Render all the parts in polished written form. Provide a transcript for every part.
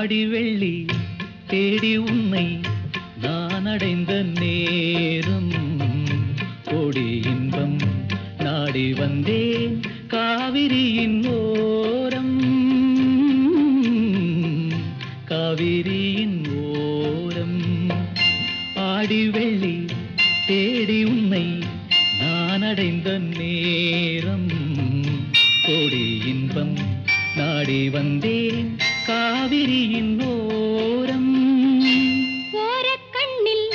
ஆடி வெள்ளி தேடி உன்னை நான் அடைந்த நேரம் கோடி இன்பம் நாடி வந்தேன் காவிரியின் ஓரம் காவிரியின் ஓரம் ஆடி வெள்ளி தேடி உன்னை நான் அடைந்த நேரம் கோடி இன்பம் நாடி வந்தேன் காவிரியின் ஓரம் ஓரக்கண்ணில்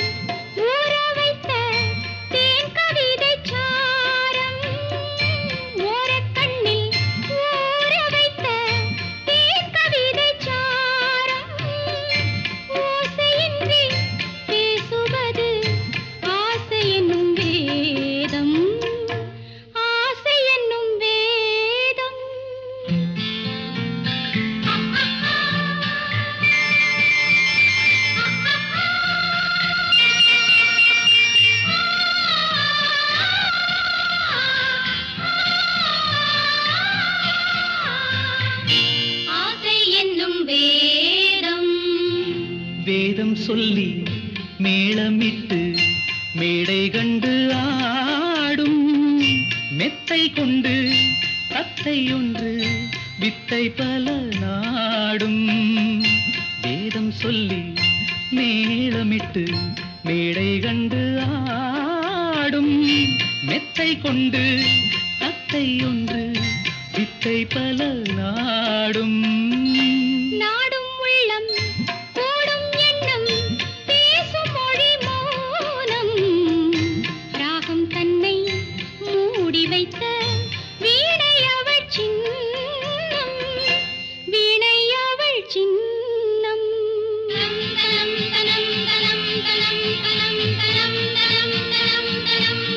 ஊற வைத்த தேன் கவிதை சாரம் ஓரக்கண்ணில் ஊற வைத்த தேன் கவிதை சாரம் ஓசையின்றி பேசுவது ஆசை என்னும் வேதம் ஆசை என்னும் வேதம் ஆசை என்னும் வேதம் வேதம் சொல்லி மேளமிட்டு மேடை கண்டு ஆடும் மெத்தை கொண்டு தத்தை ஒன்று வித்தை பல நாடும் வேதம் சொல்லி மேளமிட்டு மேடை கண்டு ஆடும் மெத்தை கொண்டு தத்தை ஒன்று வித்தை பல நாடும் நாடும் உள்ளம் கூடும் எண்ணம் பேசும் மொழி மௌனம் ராகம் தன்னை மூடி வைத்த வீணை அவள் சின்னம் வீணை அவள் சின்னம் தனம் தனம் தனம் தனம் தனம் தனம் தனம் தனம் தனம்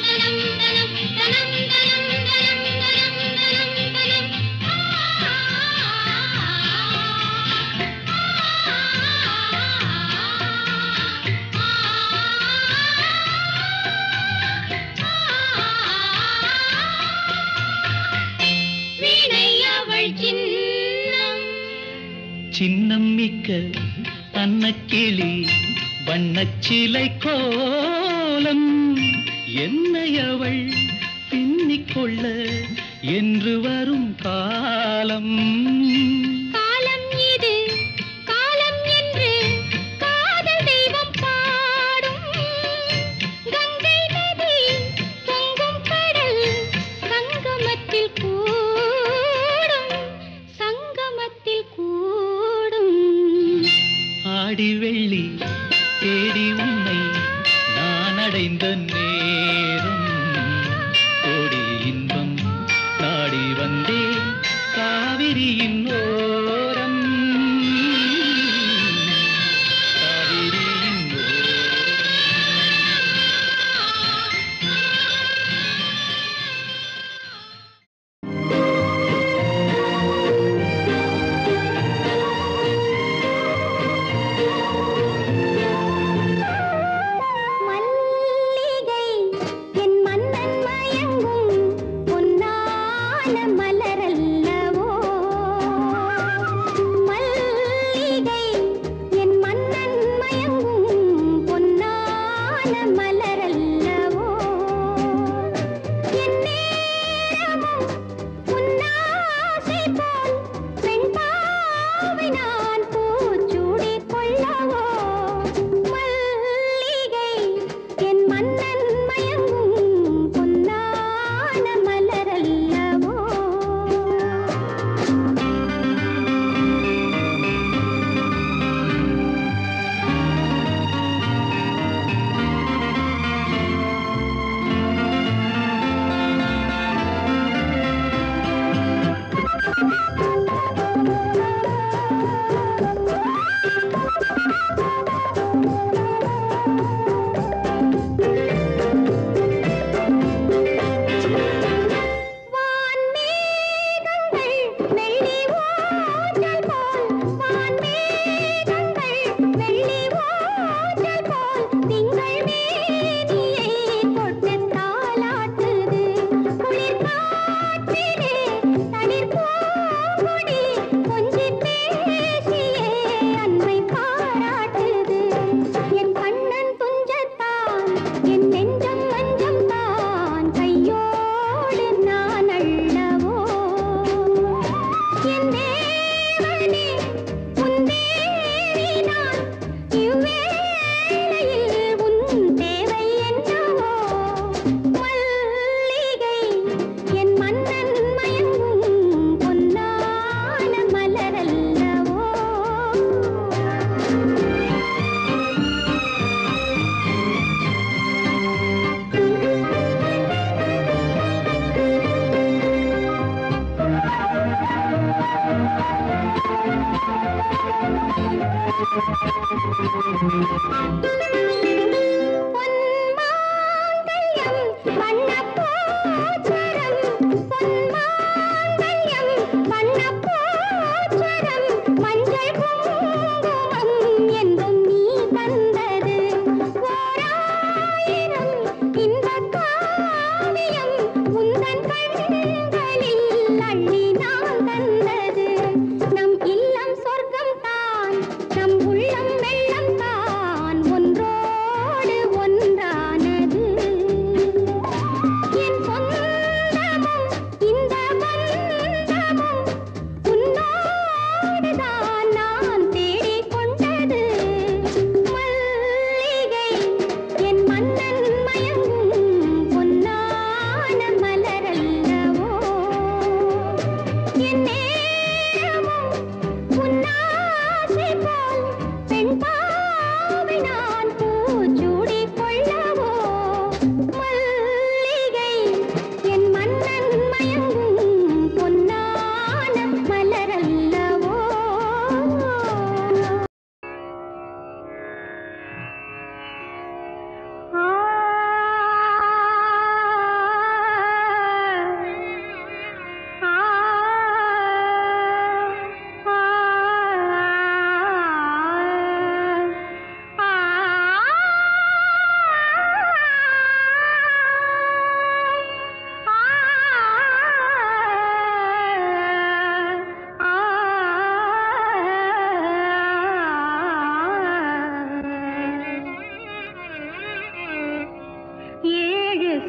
தனம் தனம் தனம் தனம் தனம் தனம் வீணை அவள் சின்னம் சின்னம் மிக்க அன்னக்கிளி வண்ணச்சிலை கோலம் என்னை அவள் பின்னிக்கொள்ள என்று வரும் காலம் காலம் இது காலம் என்று காதல் தெய்வம் பாடும் கங்கை நதி பொங்கும் கடல் சங்கமத்தில் கூடும் சங்கமத்தில் கூடும் ஆடி வெள்ளி தேடி உன்னை நான் அடைந்த நேரம் கோடி இன்பம் நாடி வந்தேன் காவிரியின் ஓரம்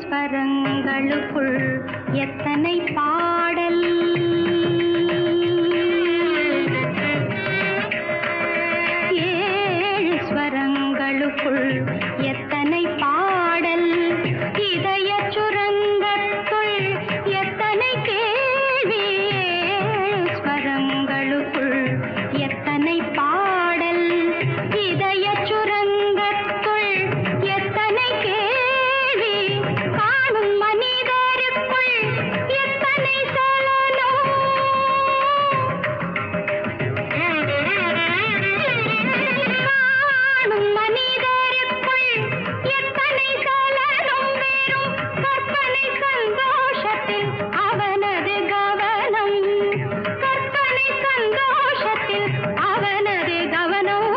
ஸ்வரங்களுக்குள் எத்தனை பாடல், ஏழு ஸ்வரங்களுக்குள் எத்தனை பாடல், இதய சுரங்கத்துள் எத்தனை கேள்வி, ஏழு ஸ்வரங்களுக்குள் எத்தனை பாடல், இதய சுரங்கத்துள் எத்தனை கேள்வி, காணும் மனிதருக்குள் எத்தனை சலனம், காணும் மனிதருக்குள் எத்தனை சலனம், வெறும் கற்பனை சந்தோஷத்தில் அவனது கவனம், கற்பனை சந்தோஷத்தில் அவனது கவனம்,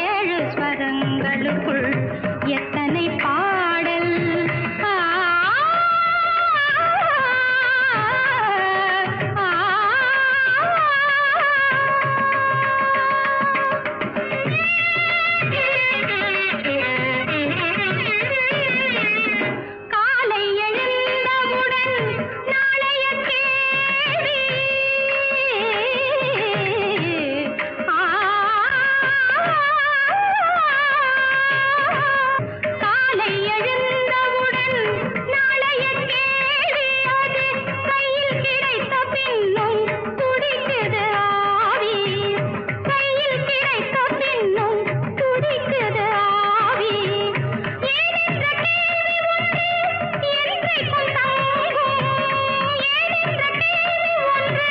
ஏழு ஸ்வரங்களுக்குள் எத்தனை பாடல், ஆ, ஆ, ஆ. காலை எழுந்தவுடன் நாளைய கேள்வி, ஆ, காலை எழுந்தவுடன் நாளைய கேள்வி, அது கையில் கிடைத்த பின்னும் துடிக்குது ஆவி, கையில் கிடைத்த பின்னும் துடிக்குது ஆவி, ஏனென்ற கேள்வி ஒன்று என்றைக்கும் தங்கும், ஏனென்ற கேள்வி ஒன்று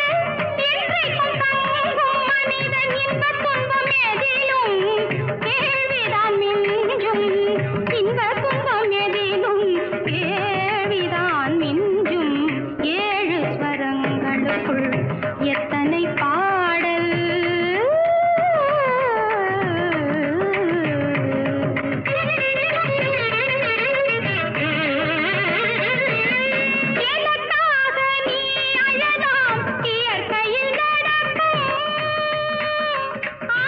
என்றைக்கும் தங்கும், மனிதன் இன்பத் துன்பம் எதிலும் கேள்விதான் மிஞ்சும், இன்பத் துன்பம் எதிலும் கேள்விதான் மிஞ்சும், ஏழு ஸ்வரங்களுக்குள் எத்தனை பாடல், எனக்காக நீ அழலாம் இயற்கையில் நடக்கும், ஆ,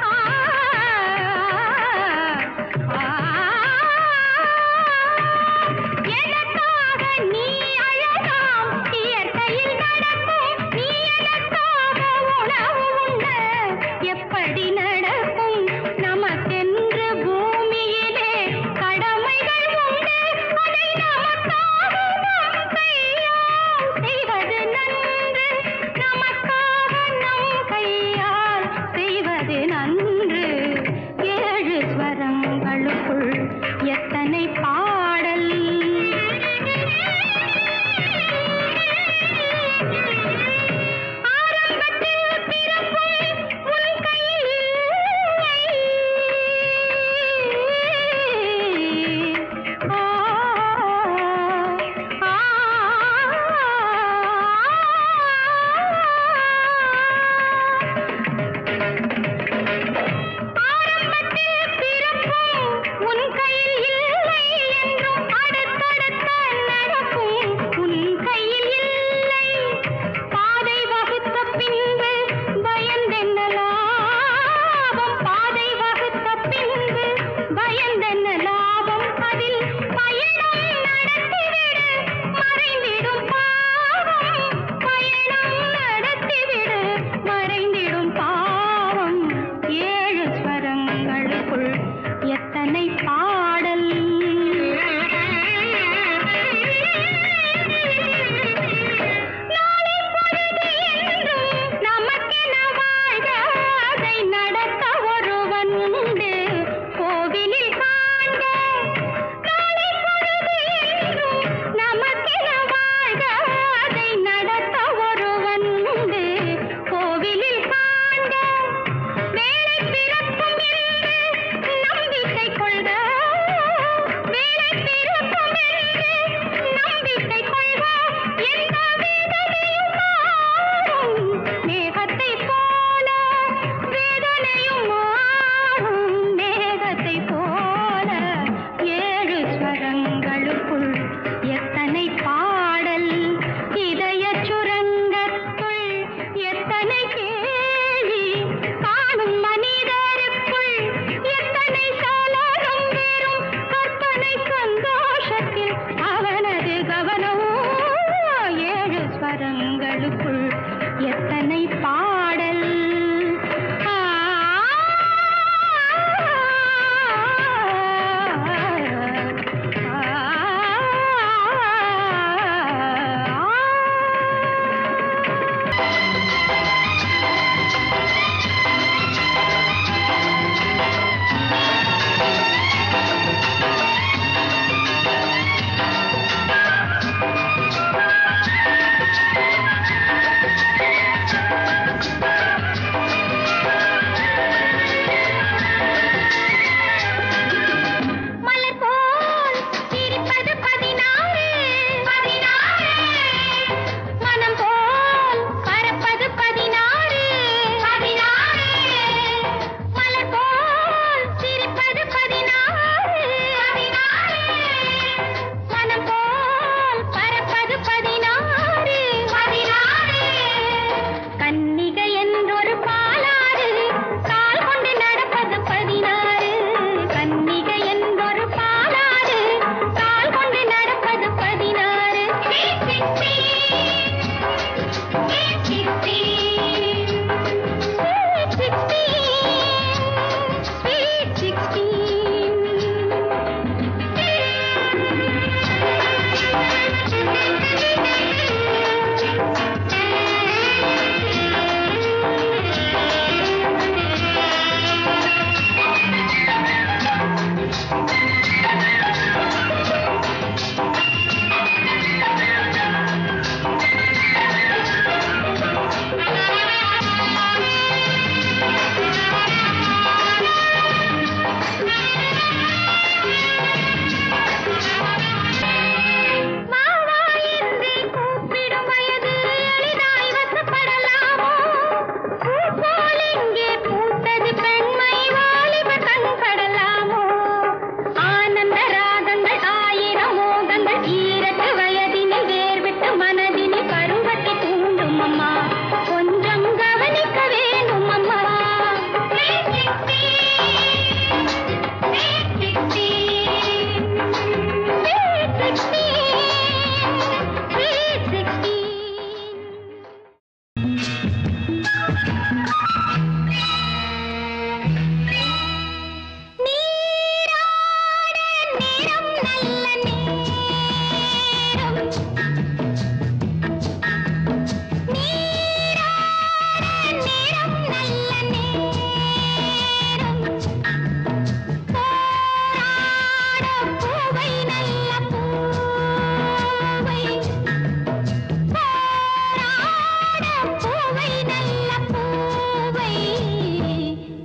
ஆ, ஆ, எனக்காக நீ அழலாம் இயற்கையில் நடக்கும், நீ எனக்காக உணவு உண்ண எப்படி நடக்கும், நமக்கென்று பூமியிலே கடமைகள் உண்டு, அதை நமக்காக நம் கையால் செய்வது நன்று, நமக்காக நம் கையால் செய்வது நன்று, ஏழு ஸ்வரங்களுக்குள் எத்தனை பாடல், ஆரம்பத்தில் பிறக்கும் உன் கை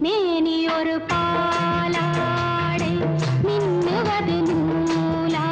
மேனி ஒரு பாலாடை மின்னுவது நூலா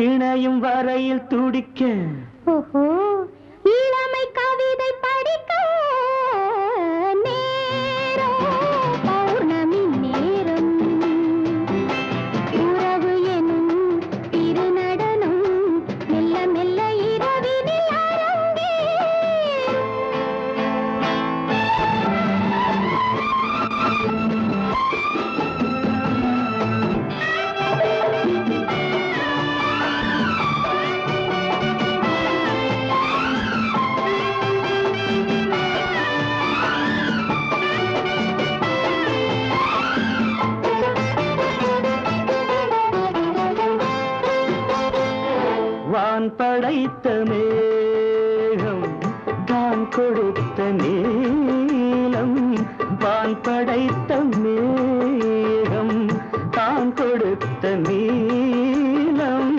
இணையும் வரையில் துடிக்க ஓஹோ இளமை கவிதை படிக்க நேரம் பௌர்ணமி நேரம் உறவு எனும் திருநடனம் மெல்ல மெல்ல இரவினில் வான் படைத்த மேகம் தான் கொடுத்த நீலம் வான் படைத்த மேகம் தான் கொடுத்த நீலம்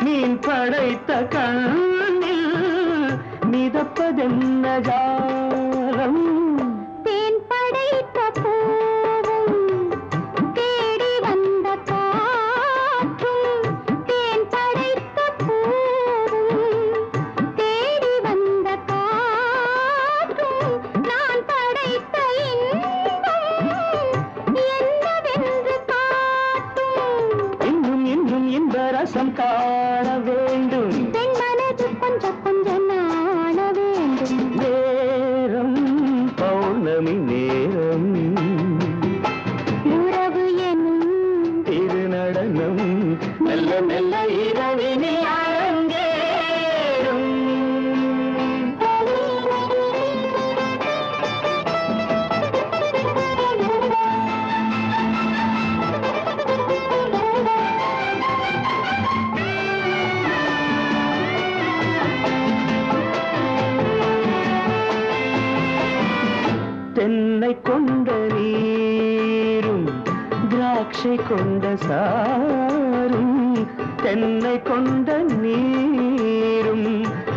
மீன் படைத்த கண்ணில் மிதப்பதென்ன ஜாலம் தேன் படைத்த பூவும் தேடி வந்த காற்றும் தேன் படைத்த பூவும் தேடி வந்த காற்றும் நான் படைத்த இன்பம் என்னவென்று காட்டும் இன்னும் இன்னும் இன்ப ரசம் காண வேண்டும் பெண் மனது கொஞ்சம் கொஞ்சம் நாண வேண்டும் நேரம் பௌர்ணமி நேரம் உறவு எனும் திருநடனம் மெல்ல மெல்ல இரவினில் அரங்கேறும் தென்னை கொண்ட நீரும் திராட்சை கொண்ட சாரும் தென்னை கொண்ட நீரும்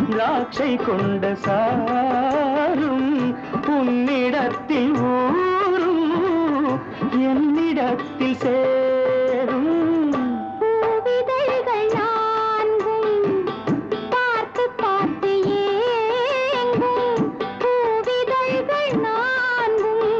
திராட்சை கொண்ட சாரும் உன்னிடத்தில் ஊரும் என்னிடத்தில் சேரும் பூவிதழ்கள் நான்கும் பார்த்து பார்த்து ஏங்கும் பூவிதழ்கள் நான்கும்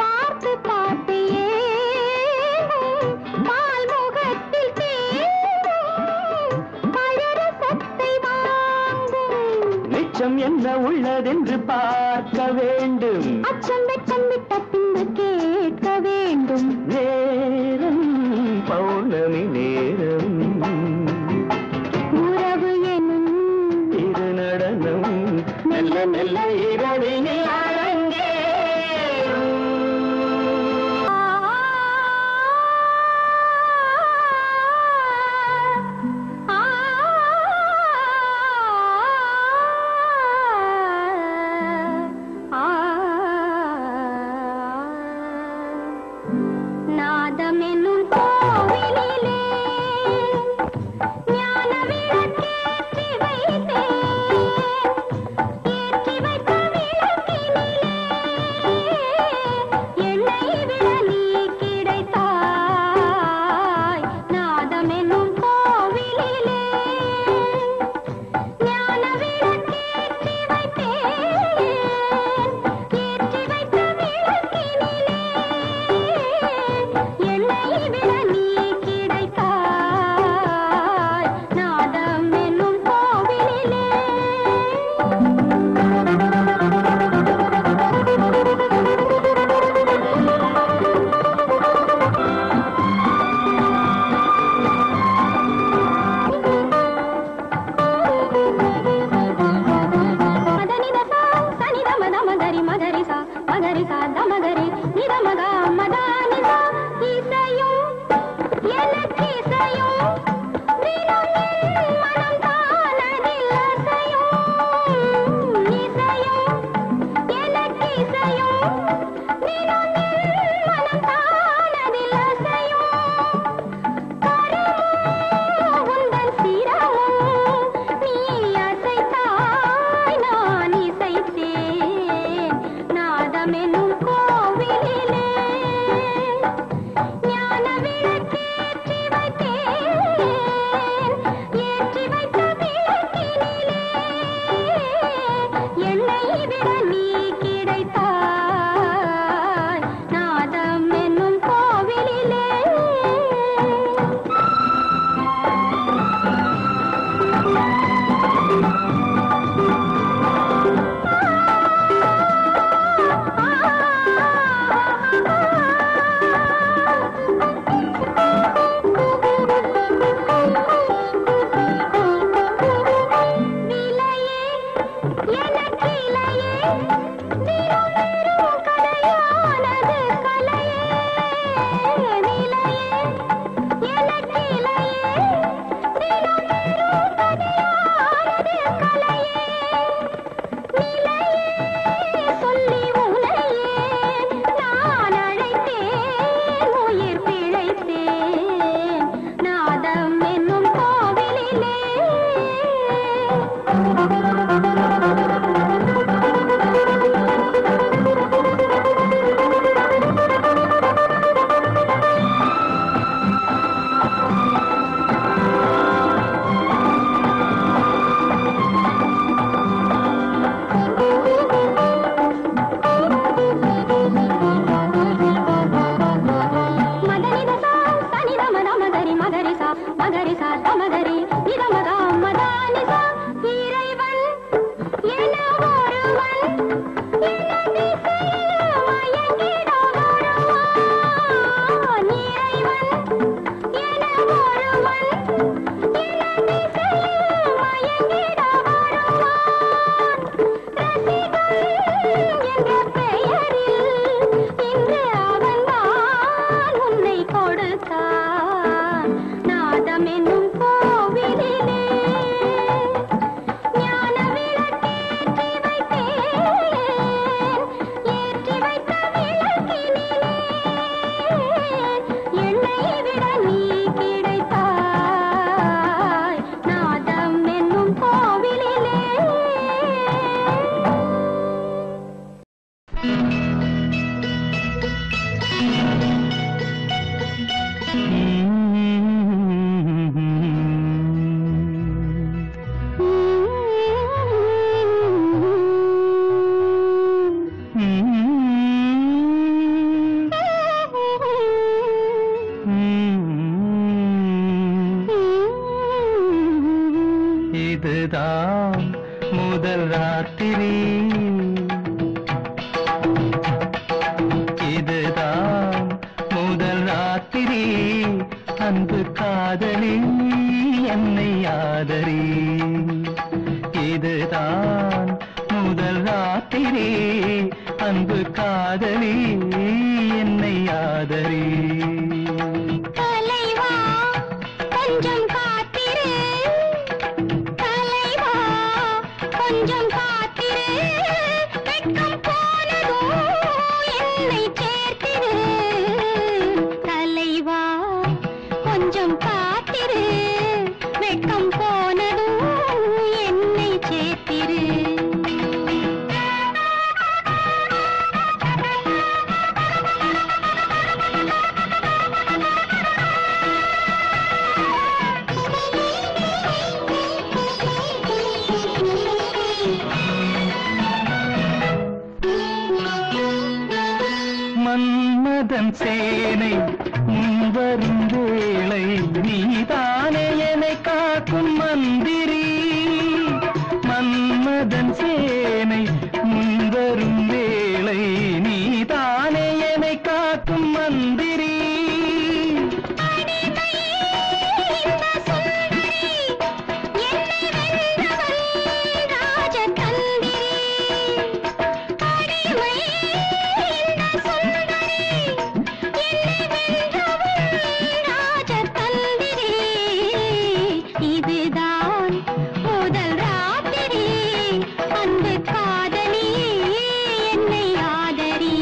பார்த்து பார்த்து ஏங்கும் பால் முகத்தில் தேங்கும் பழரசத்தை வாங்கும் மிச்சம் என்ன உள்ளதென்று பார்க்க வேண்டும் அச்சம் வெட்கம் விட்ட பின்பு கேட்க வேண்டும் நேரம் பௌர்ணமி நேரம் உறவு எனும் திருநடனம் மெல்ல மெல்ல இரவினில் அரங்கேறும் மகரிசா தமகரி நிதமதா மதானிசா இறைவன் என ஒருவன் எனதிசையில் மயங்கிட வருவான் இறைவன் என ஒருவன் எனதிசையில் மயங்கிட வருவான் ரசிகன் என்ற பெயரில் இன்று அவன்தான் உன்னை கொடுத்தான் நாதம் என்னும் கோவிலிலே ஞான விளக்கேற்றி வைத்தேன் ஏற்றி வைத்த விளக்கினிலே எண்ணெயை விட நீ கிடைத்தாய் நாதம் என்னும் கோவிலிலே இதுதான் முதல் ராத்திரி இதுதான் முதல் ராத்திரி அன்பு காதலி என்னை ஆதரி இதுதான் முதல் ராத்திரி அன்பு காதலி என்னை ஆதரி தலைவா கொஞ்சம் காத்திரு தலைவா கொஞ்சம் காத்திரு வெட்கம் போனதும் என்னை சேர்த்திரு தலைவா கொஞ்சம் காத்திரு வெட்கம் போனதும் என்னை சேர்த்திரு மன்மதன் சேனை முன்வரும் வேளை நீதானே என்னை காக்கும் மந்திரி மன்மதன் சேனை முன்வரும் வேளை நீதானே என்னை காக்கும் மந்திரி இதுதான் முதல் ராத்திரி அன்பு காதலி என்னை ஆதரி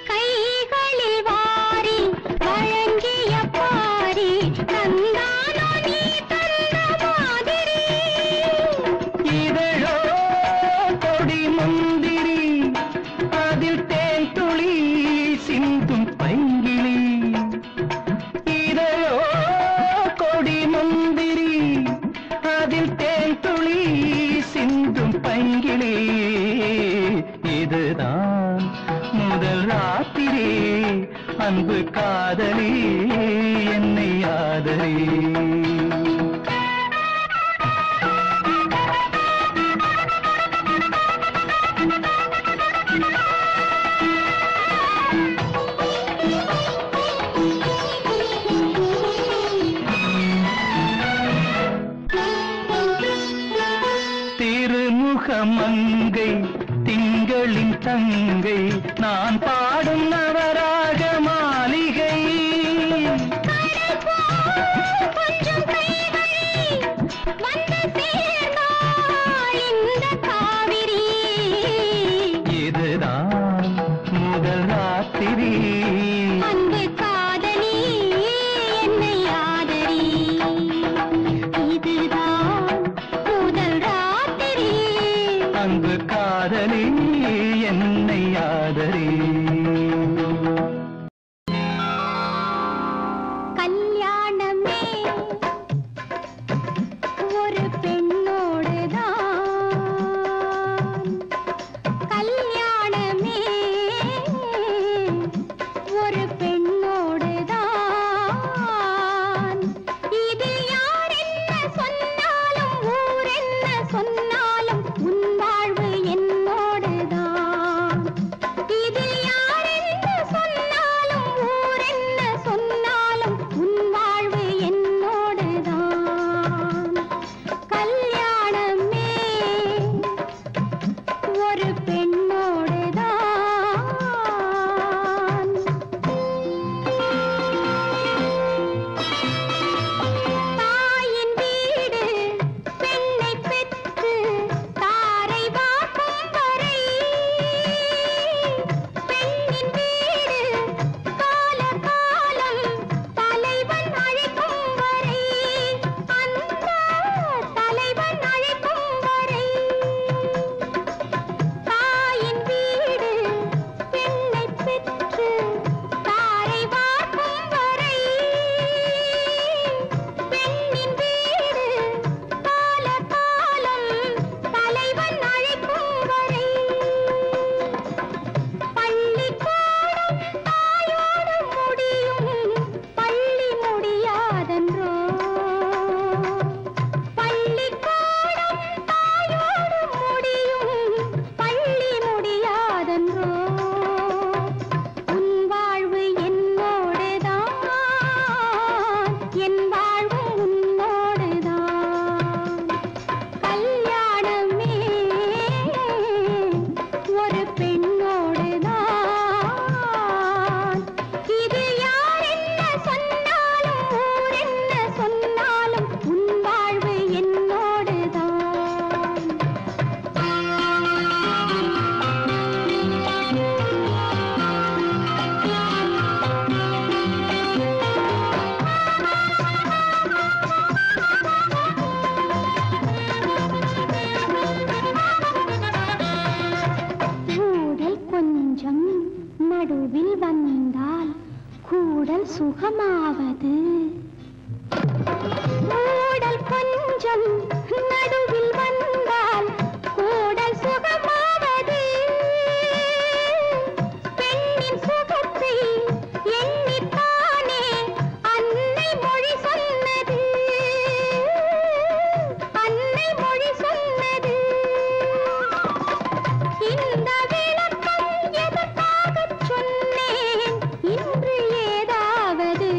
கைகளில் வாரி வழங்கிய பாரி நந்தானோ நீ தந்த மாதிரி இதழோ கொடி முந்திரி அதில் தேன் துளி சிந்தும் பைங்கிளி இதழோ கொடி முந்திரி அதில் தேன் துளி சிந்தும் பைங்கிளி இதுதான் முதல் ராத்திரி அன்பு காதலி என்னை ஆதரி திருமுகமங்கை திங்களின் தங்கை நான் பாடும் நவராக மாளிகை கொஞ்சம் கைகளை வந்து சேர்ந்தாள் இந்த காவிரி இதுதான் முதல் ராத்திரி அன்பு காதலி என்னை ஆதரி இதுதான் சொன்னாலும் உன் வாழ்வு என்னோடுதான். இதில் யார் என்ன சொன்னாலும் ஊர் என்ன சொன்னாலும் உன் வாழ்வு என்னோடுதான். கல்யாணமே ஒரு பெண்ணோடுதான். தாயின் வீடு பெண்ணை பெற்று தாரை வாக்கும் வரை, பெண்ணின் வீடு கால காலம் தலைவன் அழைக்கும் வரை, அந்த தலைவன் அழைக்கும் வரை. தாயின் வீடு பெண்ணை பெற்று தாரை வாக்கும் வரை, பெண்ணின் வீடு கால காலம் தலைவன் அழைக்கும் வரை. பள்ளிக்கூடம் தாயோடு முடியும், பள்ளி முடியாதென்றோ. பள்ளிக்கூடம் தாயோடு முடியும், பள்ளி முடியாதென்றோ. உன் வாழ்வு என்னோடுதான், என் வாழ்வும் உன்னோடுதான். கல்யாணமே ஒரு பெண்ணோடுதான். இது யார் என்ன சொன்னாலும் ஊர் என்ன சொன்னாலும் உன் வாழ்வு என்னோடுதான். கூடல் கொஞ்சம் நடுவில் வந்தால் கூடல் சுகமாவது. கூடல் கொஞ்சம் நடுவில் வந்தால் கூடல் சுகமாவது. பெண்ணின் சுகத்தை எண்ணித்தானே அன்னை மொழி சொன்னது, அன்னை மொழி சொன்னது. இந்த விளக்கம் எதற்காகச் சொன்னேன் இன்று ஏதாவது?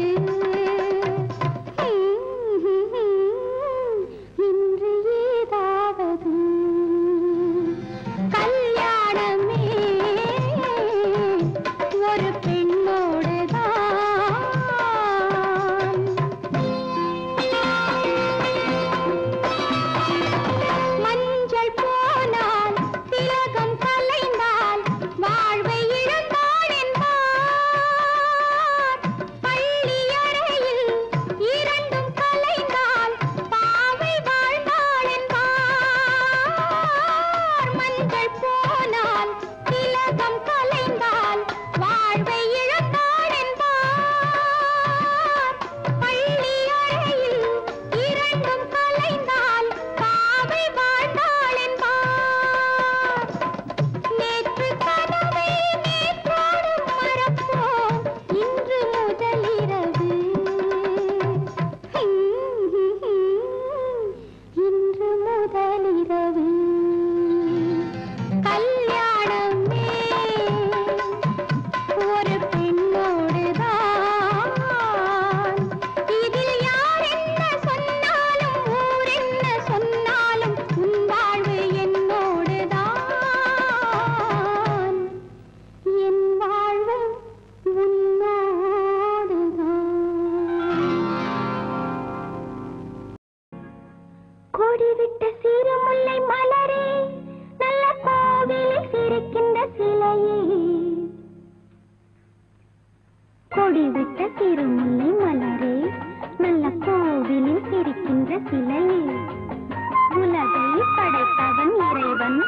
இன்று ஏதாவது? கல்யாணமே ஒரு பெண்ணோடுதான். மஞ்சள் போனால் திலகம் கலைந்தால் வாழ்வை இழந்தாள் என்பார். பள்ளி அறையில் இரண்டும் கலைந்தால் பாவை வாழ்ந்தாள் என்பார். மஞ்சள் போனால் திலகம் கலைந்தால் வாழ்வை இழந்தாள் என்பார். பள்ளி அறையில் இரண்டும் கலைந்தால் பாவை வாழ்ந்தாள் என்பார். நேற்று கனவை நேற்றோடு மறப்போம் இன்று முதலிரவு. இன்று முதலிரவு. கல்யாணமே ஒரு பெண்ணோடுதான். இதில் யார் என்ன சொன்னாலும் ஊர் என்ன சொன்னாலும் உன் வாழ்வு என்னோடுதான். என் வாழ்வு உன்னோடுதான். கொடிவிட்ட சிறுமுல்லை மலரே, நல்ல கோவிலில் சிரிக்கின்ற சிலையே. கொடிவிட்ட சிறுமுல்லை மலரே, நல்ல கோவிலில் சிரிக்கின்ற சிலையே. உலகை படைத்தவன் இறைவன்,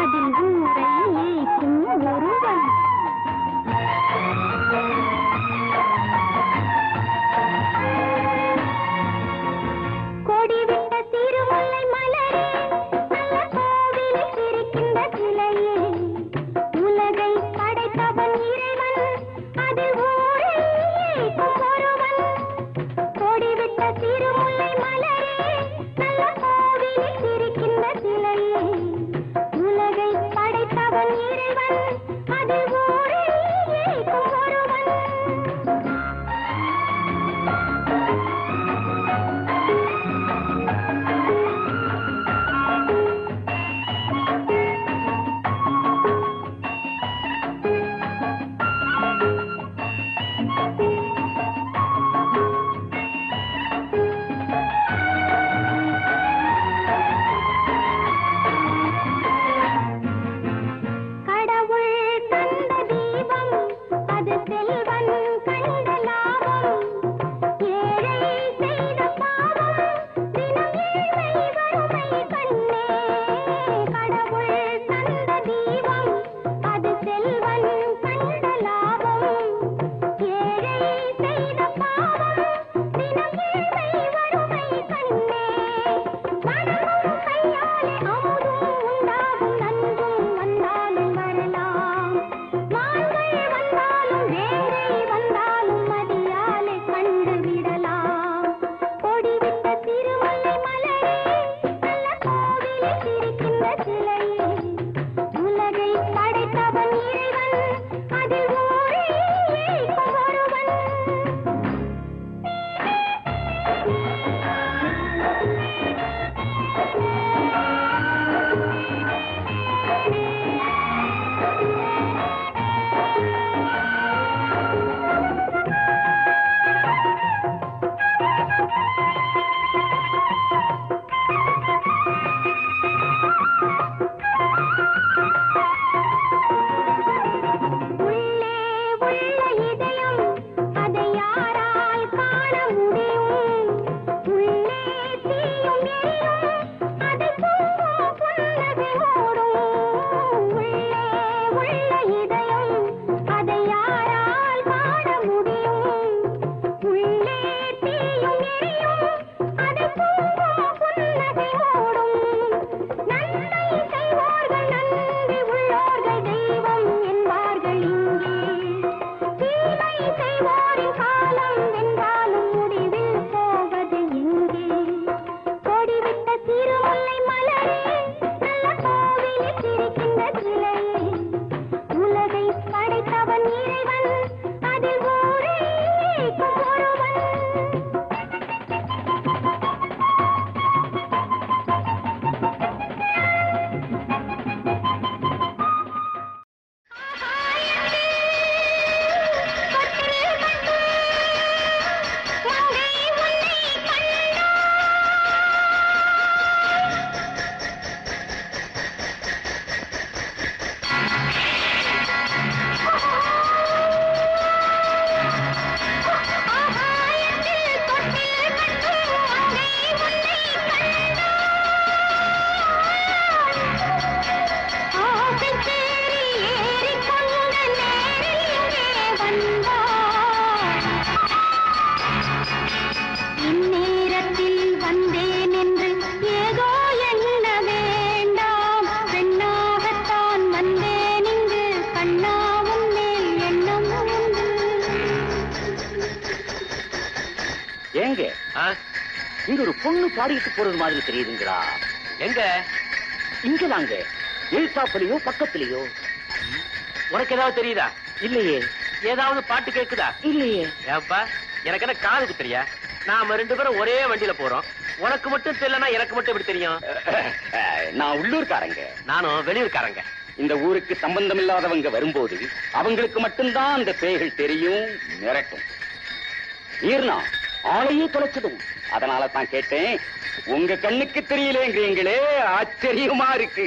அதில் ஊரை ஏற்றும் ஒருவன். கொடிவிட்ட சிறுமுல்லை மலரே, நல்ல கோவிலில் சிரிக்கின்ற சிலையே. உலகை படைத்தவன் இறைவன், அதில் ஊரை ஏற்றும் ஒருவன். கொடிவிட்ட சிறுமுல்லை மலரே, நல்ல கோவிலில் சிரிக்கின்ற இருந்து ஒரு பொண்ணு பாடிட்டு போறது மாதிரி தெரியுதுங்களா? எங்க? இங்கதாங்க, எழுத்தாப்புலயோ பக்கத்துலயோ. உனக்கு ஏதாவது தெரியுதா? இல்லையே. ஏதாவது பாட்டு கேக்குதா? இல்லையே. ஏப்பா, எனக்கு என்ன காதுக்கு தெரியா? நாம 2 பேரும் ஒரே வண்டியில போறோம். உனக்கு மட்டும் தெரியலனா எனக்கு மட்டும் எப்படி தெரியும்? நான் உள்ளூர்காரங்க. நானும் வெளியூர்காரங்க. இந்த ஊருக்கு சம்பந்தம் இல்லாதவங்க வரும்போது அவங்களுக்கு மட்டும்தான் அந்த பேய்கள் தெரியும், மிரட்டும். ஈர்னா ஆளையே தொலைச்சதும். அதனால தான் கேட்டேன், உங்க கண்ணுக்கு தெரியலேங்கிறீங்களே, ஆச்சரியமா இருக்கு.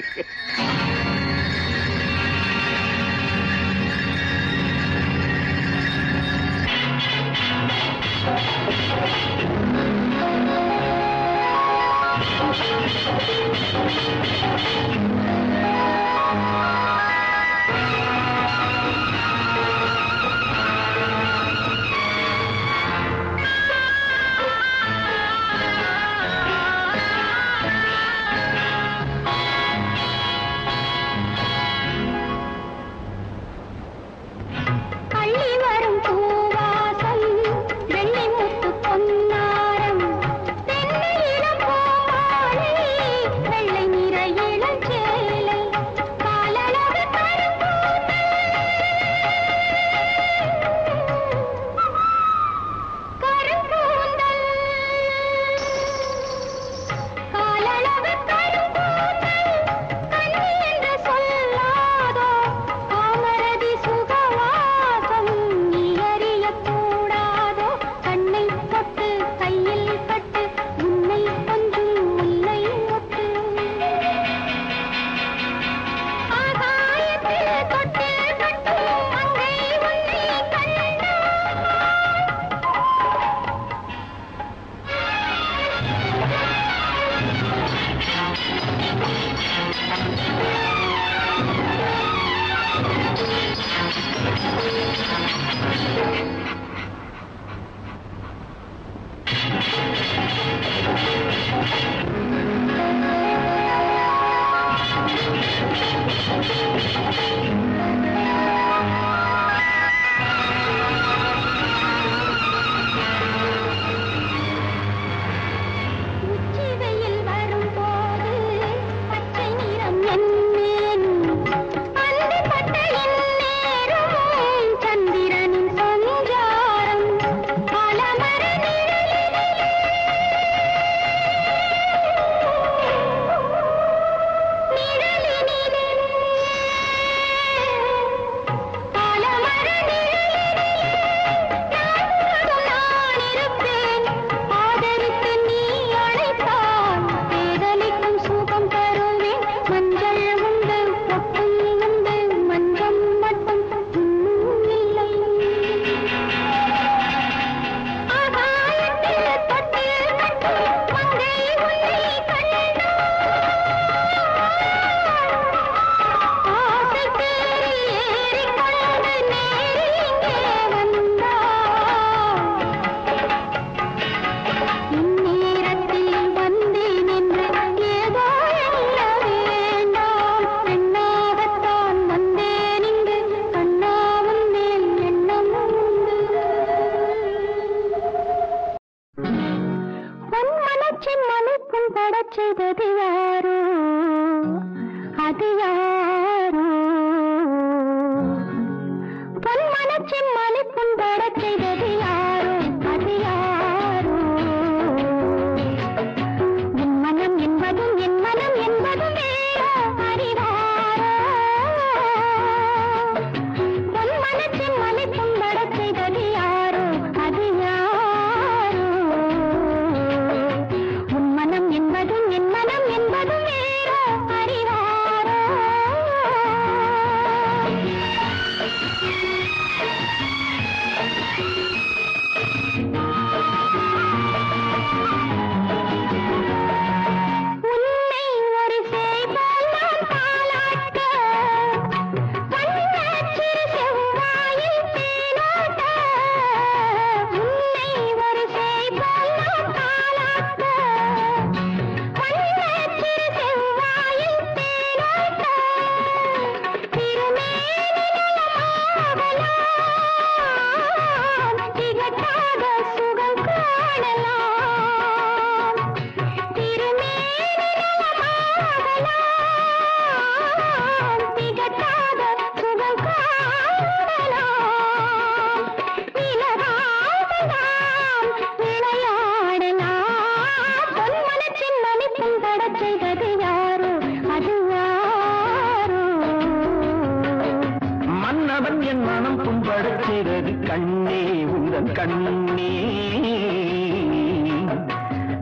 என் மனம் புண்படுகிறது கண்ணே உந்தன் கண்ணே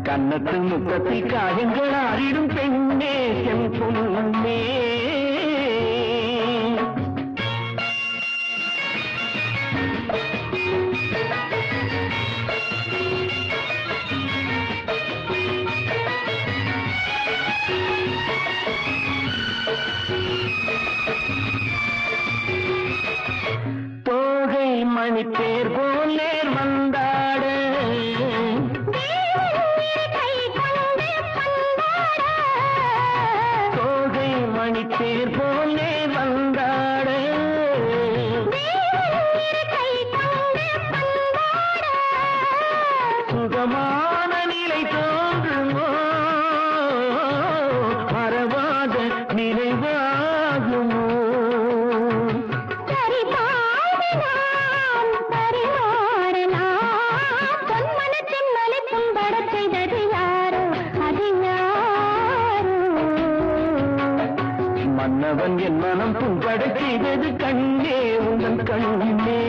கன்னத்து முத்தத்தில் காயங்கள் ஆறிடும் பெண்ணே என் பொண்ணே தோகை மணி பேர் போல் நேர் வந்தாட தோகை மணி பேர் போல் நேர் வந்தாட சுகமான நிலை தோன்றுமோ மறவாத நிறைவாகுமோ மன்னவன் என் மனம் புண்பட செய்தது கண்ணே உந்தன் கண்ணே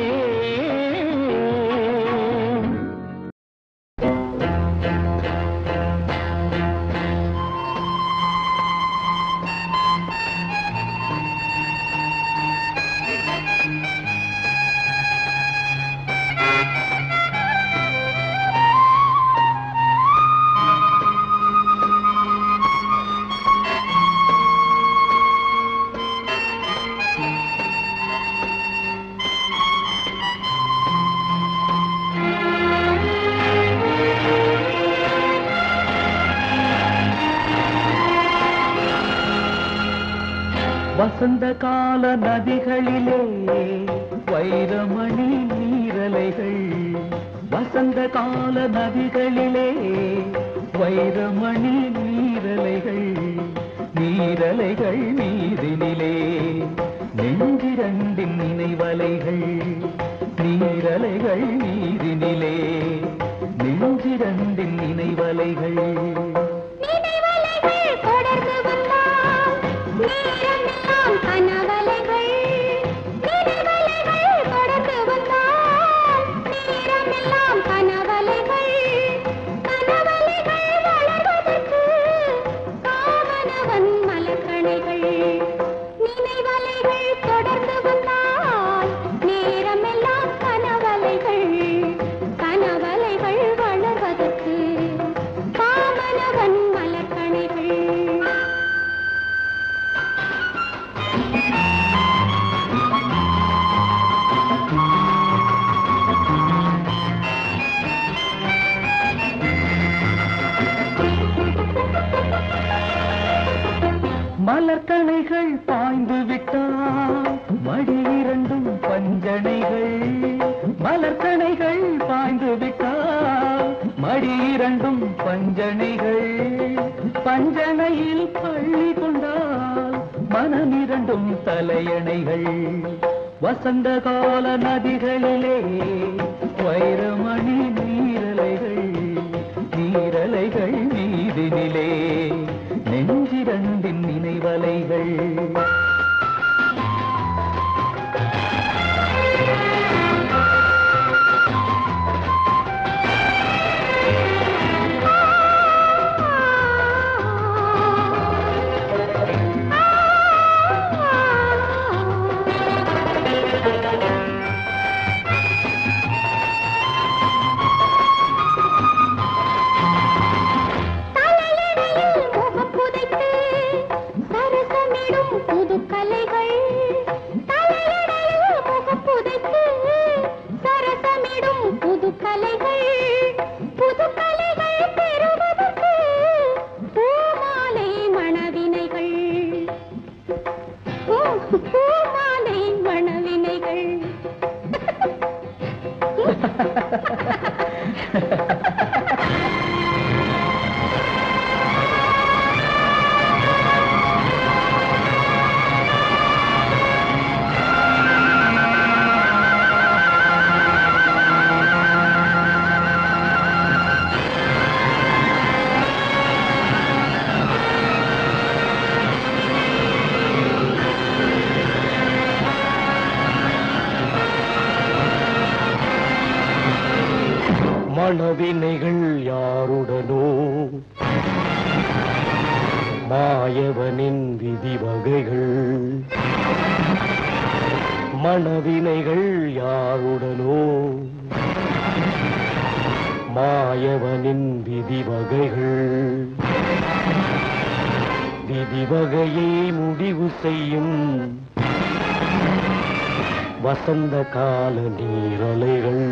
வசந்த கால நதிகளிலே வைரமணி நீரலைகள் வசந்த கால நதிகளிலே வைரமணி நீரலைகள் நீரலைகள் நீரினிலே நெஞ்சிரண்டின் நினைவலைகள் நீரலைகள் நீரினிலே நெஞ்சிரண்டின் நினைவலைகள் கனவலைகள் தொடர்ந்து வந்தால் நேரமெல்லாம் கனவலைகள் கனவலைகள் வளர்வதற்கு காவனவன் மலர்கணைகள் நினைவலைகள் தொடர்ந்து வந்தால் நேரமெல்லாம் கனவலைகள் கனவலைகள் வளர்வதற்கு காவனவன் மலர்கணைகள் மலர்கணைகள் பாய்ந்து விட்டால் மடி இரண்டும் பஞ்சனைகள் மலர்கணைகள் பாய்ந்து விட்டால் மடி இரண்டும் பஞ்சனைகள் பஞ்சனையில் பள்ளி கொண்டால் மனம் இரண்டும் தலையணைகள் வசந்த கால நதிகளிலே வைரமணி நீரலைகள் நீரலைகள் நீதினிலே நெஞ்சிரண்டின் நினைவலைகள் மனவினைகள் யாருடனோ மாயவனின் விதி வகைகள் மனவினைகள் யாருடனோ மாயவனின் விதி வகைகள் விதி வகையை முடிவு செய்யும் வசந்த கால நீரலைகள்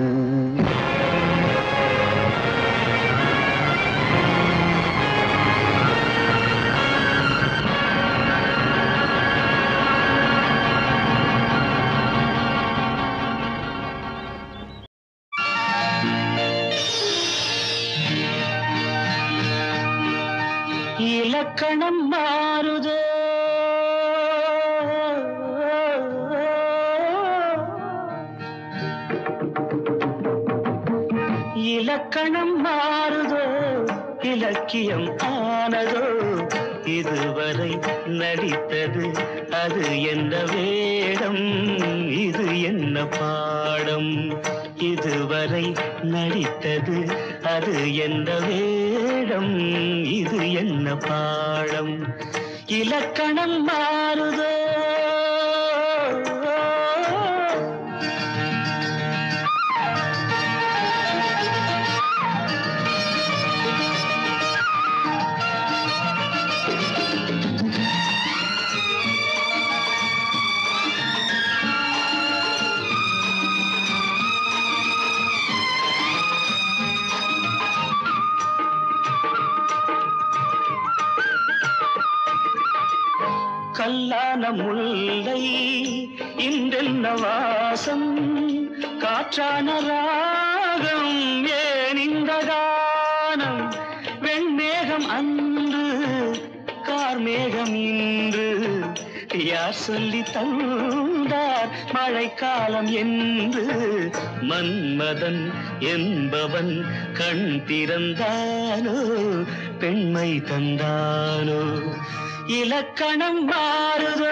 இலக்கணம் மாறுதோ இலக்கணம் மாறுதோ இலக்கியம் ஆனதோ இதுவரை நடித்தது அது என்ன வேடம் இது என்ன பாடம் இதுவரை நடித்தது அது என்ன வேடம் இது என்ன பாடம் இலக்கணம் மாறுதோ கல்லான முல்லை இன்றென்ன வாசம் காற்றான ராகம் ஏன் இந்த கானம் வெண்மேகம் அன்று கார்மேகம் இன்று யார் சொல்லி தந்தார் மழைக்காலம் என்று மன்மதன் என்பவன் கண் திறந்தானோ பெண்மை தந்தானோ இலக்கணம் மாறுதோ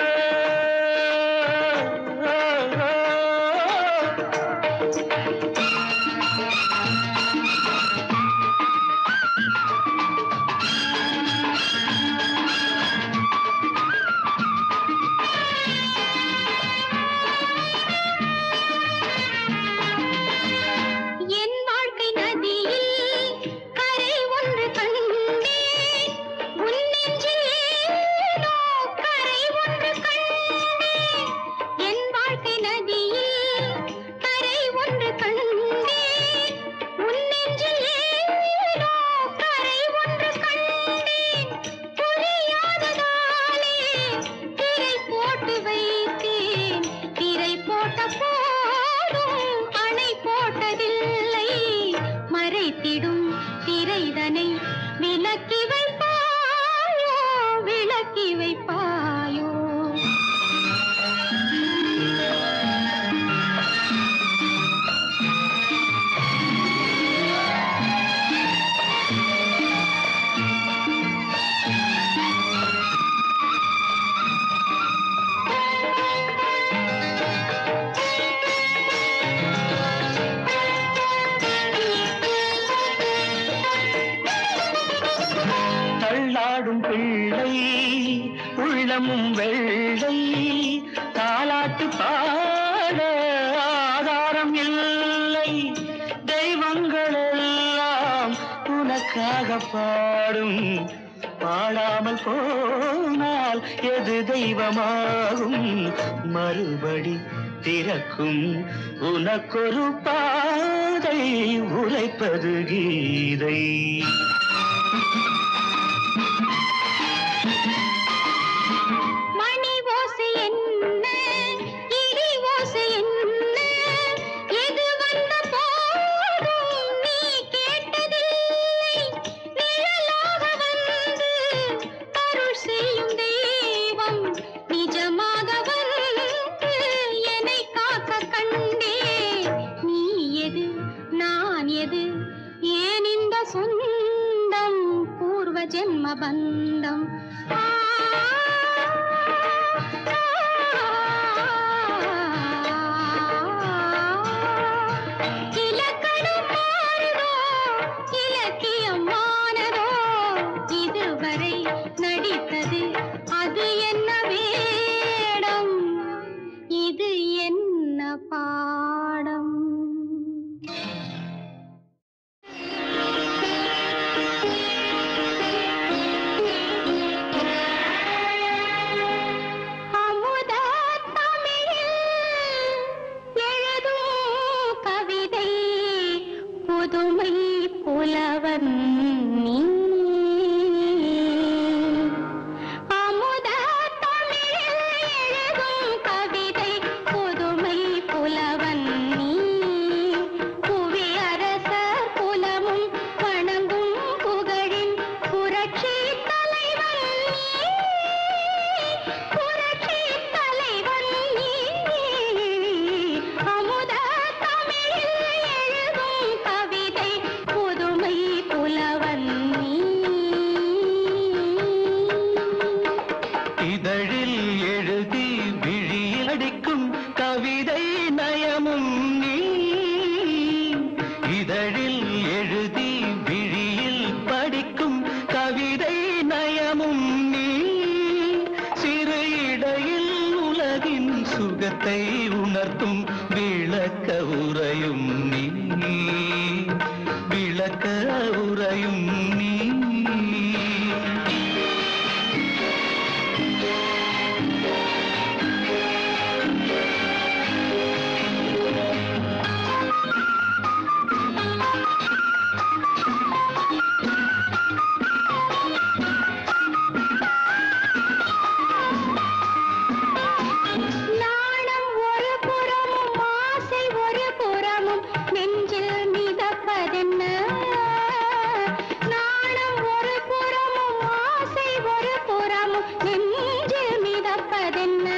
வெள்ளை தாலாட்டு பாட ஆதாரம் இல்லை தெய்வங்கள் எல்லாம் உனக்காக பாடும் பாடாமல் போனால் எது தெய்வமாகும் மறுபடி திறக்கும் உனக்கொரு பாதை உரைப்பது கீதை சொந்தம் பூர்வ ஜென்ம பந்தம் வைத்தது அது என்ன வேடம், இது என்ன பாடம்? அமுத தமிழில் எழுதும் கவிதை புதுமை புலவன் நீ. அமுத தமிழில் எழுதும் கவிதை புதுமை புலவன் நீ. புவி அரசர் குலமும் வணங்கும் புகழின் புரட்சி தலைவன் நீ. புரட்சி தலைவன் நீ. அமுத தமிழில் எழுதும் கவிதை புதுமை புலவன் நீ. இதழில் எழுதி விழியில் அடிக்கும் கவிதை நயமும் நீ. இதழில் எழுதி விழியில் படிக்கும் கவிதை நயமும் நீ. சிறு இடையில் உலகின் சுகத்தை உணர்த்தும் விளக்க உரையும் நீ. விளக்க உரையும் நீ. நாணம் ஒரு புறமும் ஆசை ஒரு புறமும் நெஞ்சில் மிதப்பதென்ன. நாணம் ஒரு புறமும் ஆசை ஒரு புறமும் நெஞ்சில் மிதப்பதென்ன.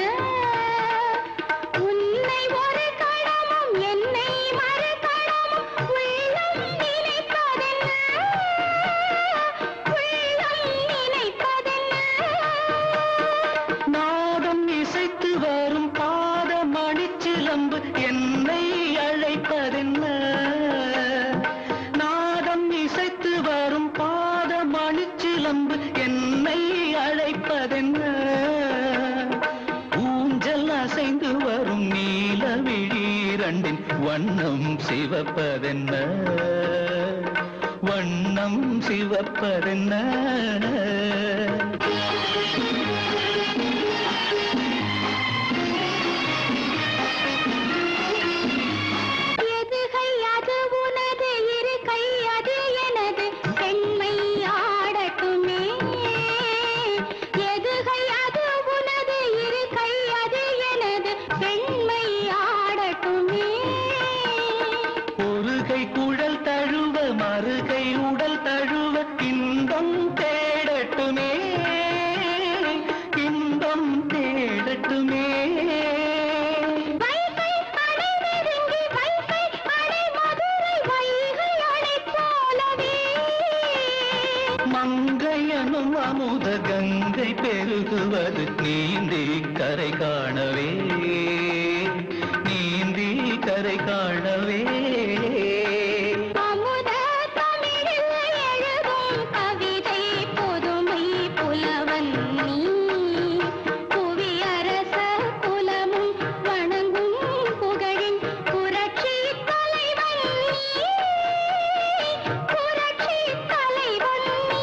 உன்னை ஒரு கணமும் என்னை மறு கணமும் உள்ளம் நினைப்பதென்ன. உள்ளம் நினைப்பதென்ன. நாதம் இசைத்து வரும் பாத மணிச்சிலம்பு என்னை அழைப்பதென்ன. நாதம் இசைத்து வரும் பாத மணிச்சிலம்பு என்னை அழைப்பதென்ன. ஊஞ்சல் அசைந்து வரும் நீல விழீரண்டின் வண்ணம் சிவப்பதென்ன. வண்ணம் சிவப்பதென்ன. எதுகை அது உனது இரு கை அது எனது பெண்மை ஆடட்டுமே. எதுகை அது உனது இரு கை அது எனது பெண்மை ஆடட்டுமே. ஒரு கை குழல் தழுவ மறுகை உடல் தழுவ இன்பம் தேடட்டுமே. இன்பம் தேடட்டுமே. வைகை அணை நெருங்கி வைகை அணை மதுரை வைகை அணை போலவே. மங்கையனும் அமுத கங்கை பெருகுவது நீந்தி கரை காணவே. நீந்தி கரை காணவே. அமுத தமிழில் எழுதும் கவிதை புதுமை புலவன் நீ. புவி அரசர் குலமும் வணங்கும் புகழின் புரட்சி தலைவன் நீ. புரட்சி தலைவன் நீ.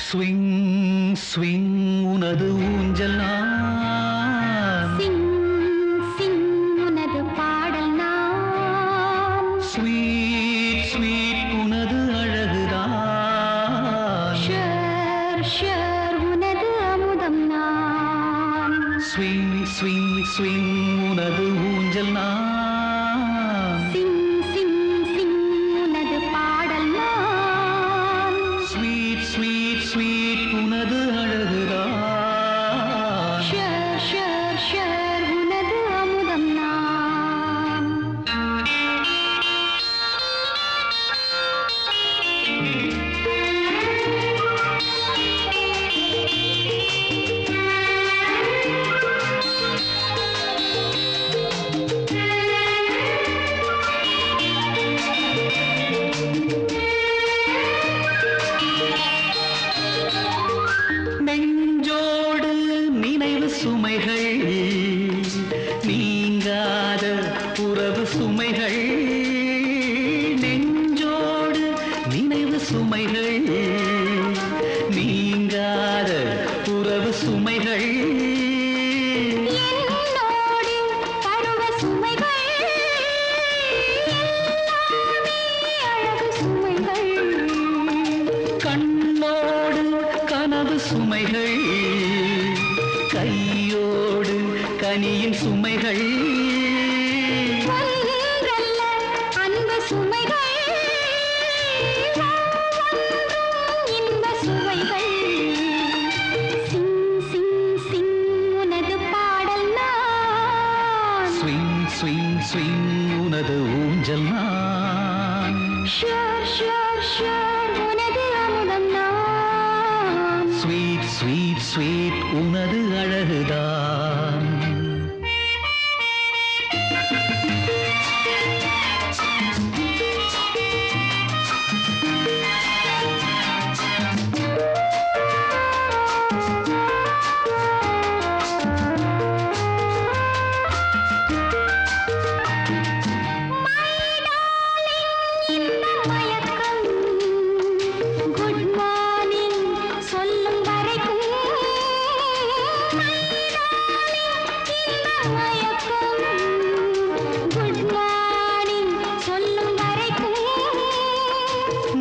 ஸ்விங் ஸ்விங் உனது ஊஞ்சல் நான். சிங் சிங் உனது பாடல் நான். ஸ்வீட் ஸ்வீட் உனது அழகுதான். ஷர் ஷர் உனது அமுதம் நான். ஸ்விங் ஸ்விங் ஸ்விங் உனது ஊஞ்சல் நான். சிங் சிங் சிங் உனது பாடல் நான். ஸ்வீட் ஸ்வீட் ஸ்வீட் உனது அழகுதான். ஷர் ஷர் ஷர் உனது அமுதம் நான். நீங்காத உறவு சுமைகள் நெஞ்சோடு நினைவு சுமைகள் நீங்காத உறவு சுமைகள் என்னோடு பருவ சுமைகள் எல்லாமே அழகு சுமைகள் கண்ணோடு கனவு சுமைகள் கையோடு கனியின் சுமைகள் ஒன்றல்ல அன்பு சுமைகள் ஒவ்வொன்றும் இன்ப சுவைகள் சிங் சிங் சிங் உனது பாடல் நான் ஸ்விங் ஸ்விங் ஸ்விங் உனது ஊஞ்சல் நான் ஷோர் ஷோர் ஷோர் உனது அமுதம் நான் ஸ்வீட் ஸ்வீட் ஸ்வீட் உனது அழகுதான் குட் மார்னிங் சொல்லும் வரைக்கும் குட் மார்னிங் சொல்லும் வரைக்கும்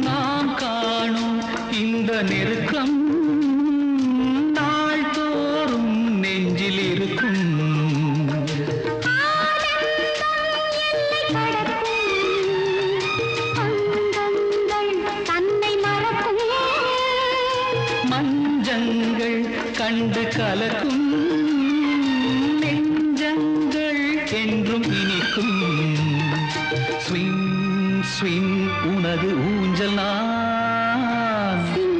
நாம் காணும் இந்த நெருக்கம் நாள்தோறும் நெஞ்சில் இருக்கும் தன்னை மறக்கும் மஞ்சங்கள் கண்டு கலக்கும் நெஞ்சங்கள் என்றும் இனிக்கும் ஸ்விங் ஸ்விங் உனது ஊஞ்சல் நான் சிங்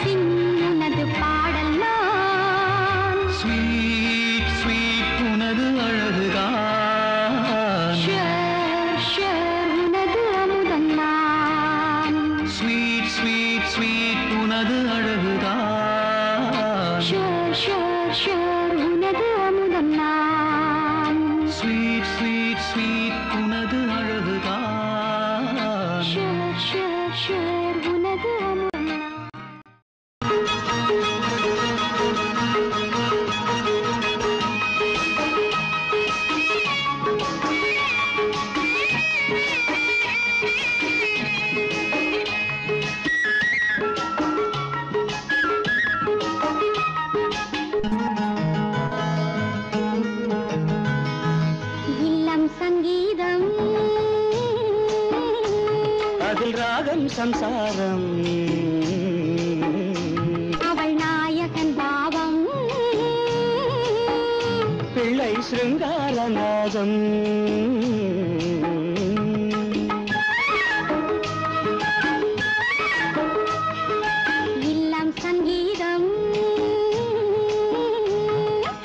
சிங் உனது பாடல் நான் ஸ்வீட் ஸ்வீட் உனது அழகுதான் ஷர் ஷர் உனது அமுதம் நான் ஸ்வீட் ஸ்வீட் ஸ்வீட் உனது அழகுதான் ஷர் ஷர் ஷர் உனது அமுதம் நான் ஸ்வீட் ஸ்வீட் ஸ்வீட் உனது அழகுதான் ஷர் ஷர் ஷர் உனது அமுதம் நான் இல்லம் சங்கீதம் அதில் ராகம் சம்சாரம் அவள் நாயகன் பாவம் பிள்ளை சிருங்காரநாதம் இல்லம் சங்கீதம்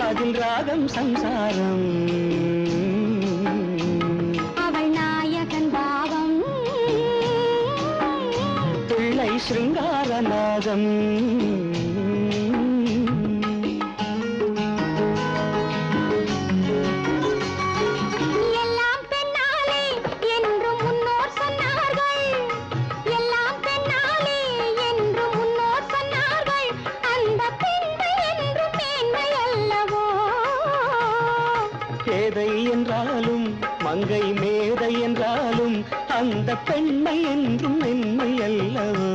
அதில் ராகம் சம்சாரம் அவள் நாயகன் பாவம் பிள்ளை சிருங்காரநாதம் எல்லாம் பெண்ணாலே என்று முன்னோர் சொன்னார்கள் எல்லாம் பெண்ணாலே என்று முன்னோர் சொன்னார்கள் அந்த பெண்மை என்று மேன்மை அல்லவோ பேதை என்றாலும் மங்கை மேதை என்றாலும் அந்த பெண்மை என்றும் மென்மை அல்லவோ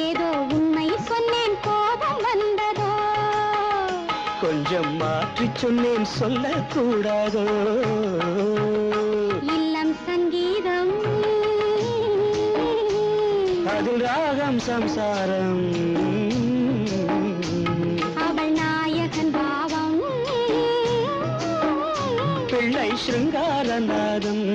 ஏதோ உண்மை சொன்னேன் கோபம் வந்ததோ கொஞ்சம் மாற்றிச் சொன்னேன் சொல்லக்கூடாதோ இல்லம் சங்கீதம் அதில் ராகம் சம்சாரம் அவள் நாயகன் பாவம் பிள்ளை சிருங்காரநாதம்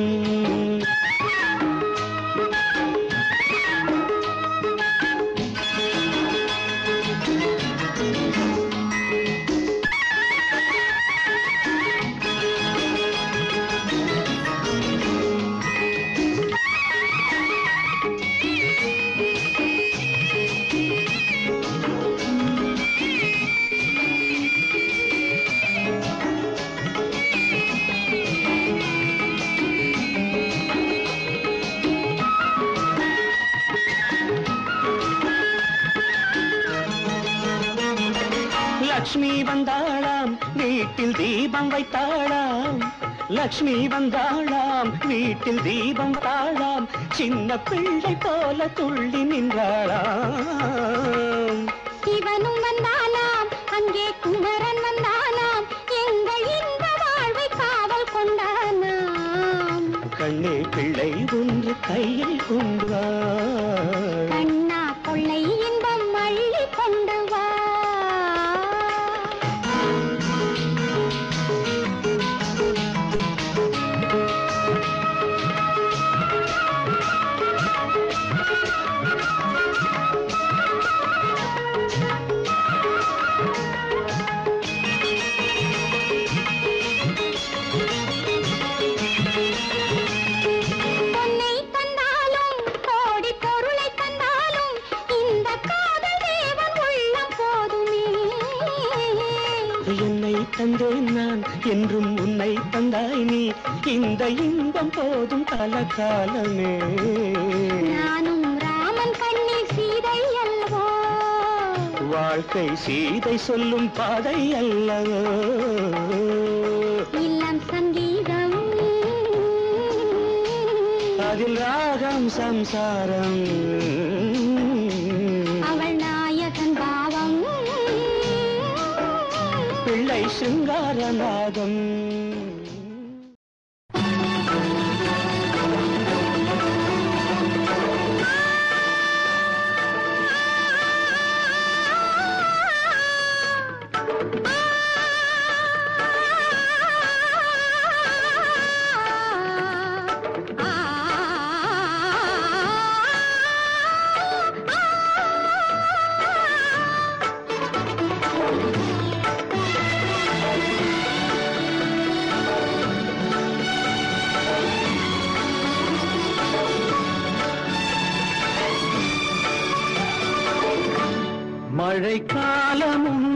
லக்ஷ்மி வந்தாளாம் வீட்டில் தீபம் வைத்தாளாம். லக்ஷ்மி வந்தாளாம் வீட்டில் தீபம் தாழாம். சின்ன பிள்ளை போல துள்ளி நின்றாளாம். சிவனும் வந்தானாம் அங்கே குமரன் வந்தானாம். எங்கள் இந்த வாழ்வை காவல் கொண்டானாம். கண்ணே பிள்ளை ஒன்று கையில் கொண்டு வா. கண்ணா கொள்ளை இன்பம் அள்ளி கொண்டு வா. தந்தேன் நான் என்றும் உன்னை தந்தாய் நீ. இந்த இன்பம் போதும் கலகாலமே. நானும் ராமன் கண்ணில் சீதை அல்லவோ. வாழ்க்கை சீதை சொல்லும் பாதை அல்லவோ. இல்லம் சங்கீதம் அதில் ராகம் சம்சாரம். அவள் நாயகன் பாவம் பிள்ளை சிங்காரநாதம். மழைக்காலமும்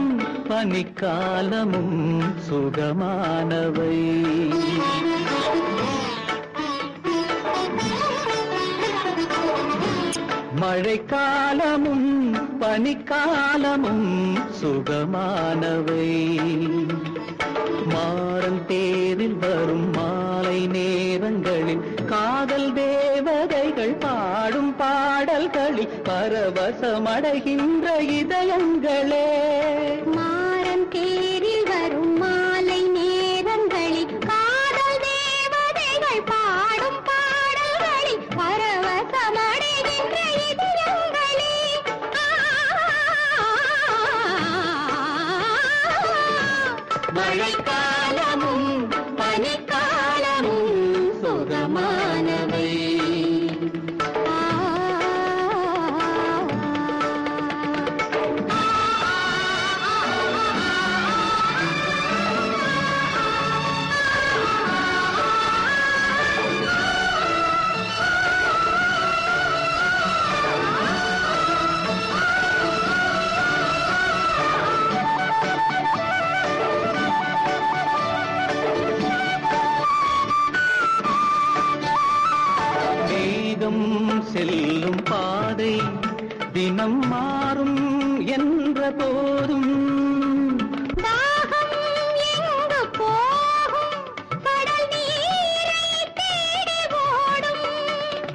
பனிக்காலமும் சுகமானவை. மழைக்காலமும் பனிக்காலமும் சுகமானவை. மாறன் தேரில் வரும் மாலை நேரங்களில் காதல் தேவதைகள் பாடும் பாடல்களில் பரவசமடைகின்ற இதயங்களே. மாறன் தேரில் வரும் மாலை நேரங்களில் காதல் தேவதைகள் பாடும் பாடல்களில் பரவசமடைகின்ற இதயங்களே. மழைக்காலமும் பனிக்காலமும் சுகமானவை. செல்லும் பாதை தினம் மாறும் என்ற போதும் தாகம் எங்கு போகும் கடல் நீரை தேடி ஓடும்.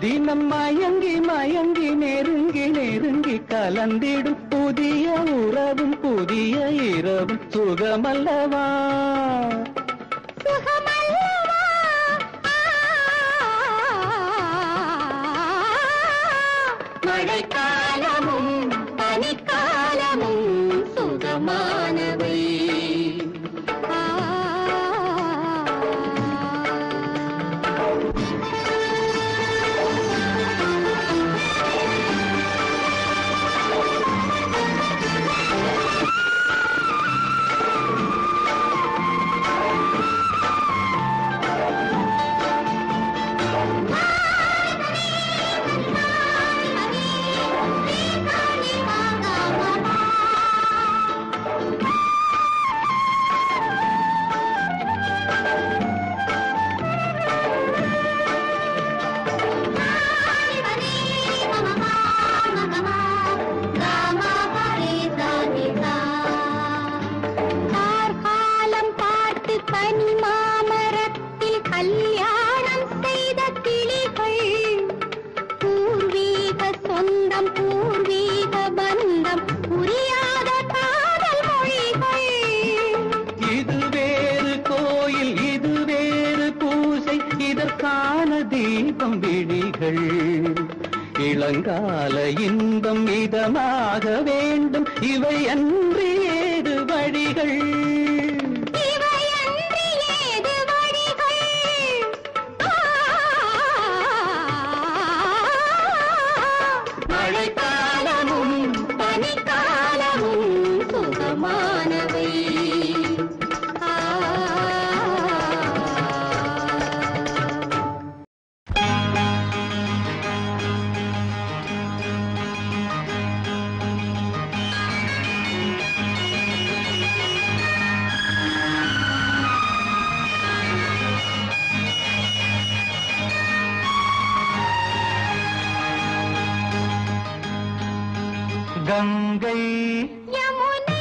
தினம் மயங்கி மயங்கி நெருங்கி நெருங்கி கலந்திடும் புதிய உறவும் புதிய இரவும் சுகமல்லவா. மழைக்காலமும் பனிக்காலமும் சுகமானவை. தீபம் விழிகள் இளங்கால இன்பம் இதமாக வேண்டும் இவை அன்றி ஏது வழிகள் மழைக்காலமும் பனிக்காலமும் சுகமானவை கங்கை யமுனை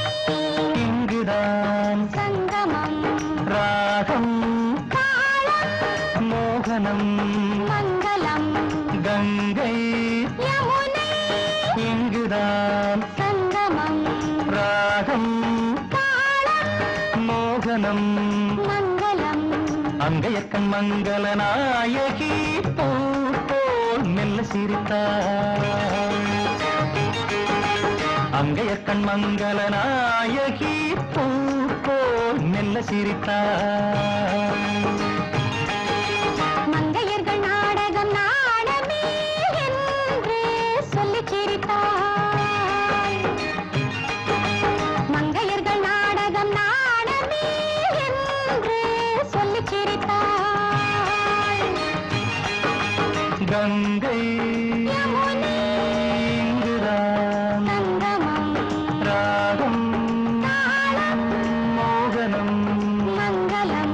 இங்குதான் சங்கமம் ராகம் தாளம் மோகனம் மங்களம் கங்கை யமுனை இங்குதான் சங்கமம் ராகம் தாளம் மோகனம் மங்களம் அங்கையக்கண் மங்கள நாயகி பூ போல் மெல்ல சிரித்தார் அங்கையக்கண் மங்கள நாயகி பூ போல் மெல்ல சிரித்தார் மங்கையர்கள் நாடகம் நாடமே என்று சொல்லிச் சிரித்தாள் மங்கையர்கள் நாடகம் நாடமே என்று சொல்லிச் சிரித்தாள் கங்கை யமுனை இங்குதான் சங்கமம் ராகம் தாளம் மோகனம் மங்களம்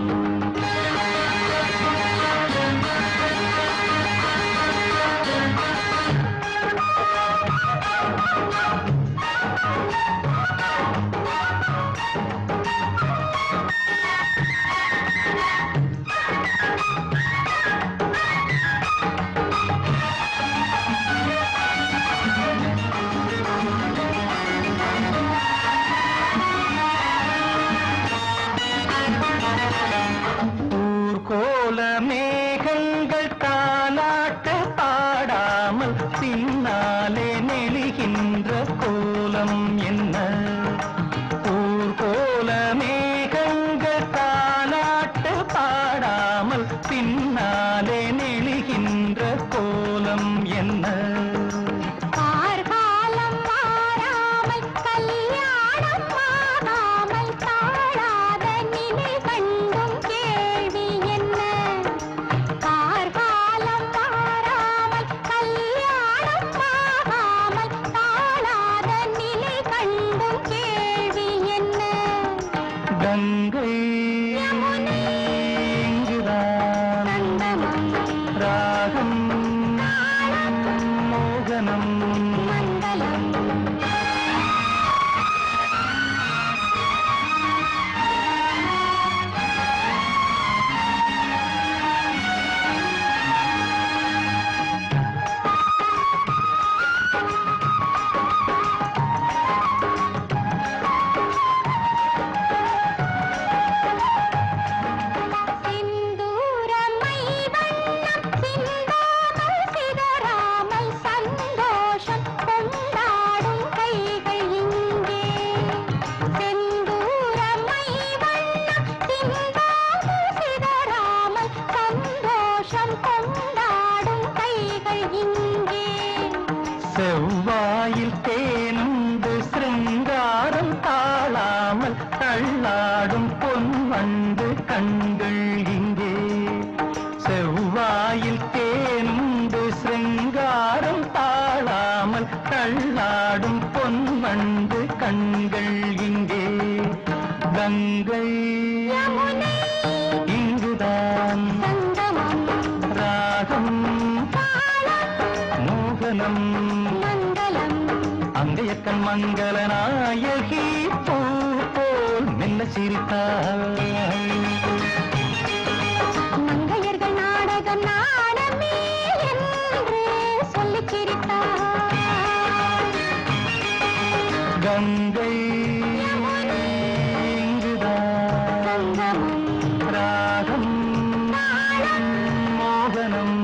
ஊர்கோல மேகங்கள் தாலாட்டு பாடாமல் பின்னாலே நெளிகின்ற கோலம் என்ன ஊர்கோல மேகங்கள் தாலாட்டு பாடாமல் பின்னாலே நெளிகின்ற கோலம் என்ன கார்காலம் மாறாமல் கல்யாணம் ஆகாமல் தாழாத நிலை கண்டும் கேள்வி என்ன கார்காலம் மாறாமல் கல்யாணம் ஆகாமல் தாழாத நிலை கண்டும் கேள்வி என்ன கங்கை யமுனை இங்குதான் சங்கமம் ராகம் தாளம் மோகனம் மங்களம் சிந்தூரமை வண்ணம் சிந்தாமல் சிதறாமல் சந்தோஷம் கொண்டாடும் கைகள் இங்கே செந்தூரமை வண்ணம் சிந்தாமல் சிதறாமல் சந்தோஷம் கொண்டாடும் கைகள் இங்கே செவ்வாயில் தேனுண்டு சிருங்காரம் தாழாமல் தள்ளாடும் பொன்வண்டு கண்கள் இங்கே செவ்வாயில் தேனுண்டு சிருங்காரம் தாழாமல் தள்ளாடும் பொன்வண்டு கண்கள் இங்கே கங்கை யமுனை இங்குதான் சங்கமம் ராகம் தாளம் மோகனம் மங்களம் அங்கையக்கண் மங்கள நாயகி பூ போல் மெல்ல சிரித்தாள் மங்கையர்கள் நாடகம் நாடமே என்று சொல்லிச் சிரித்தாள் கங்கை யமுனை இங்குதான் சங்கமம் ராகம் தாளம் மோகனம்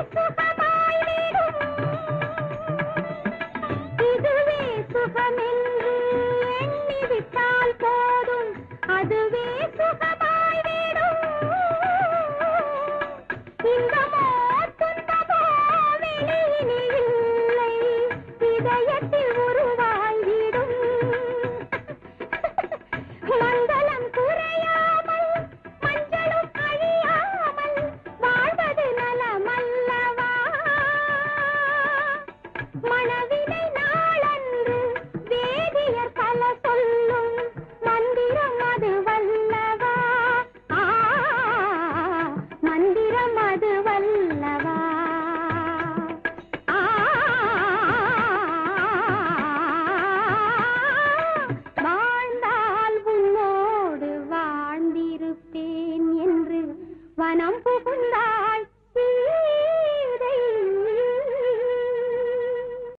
ஐசு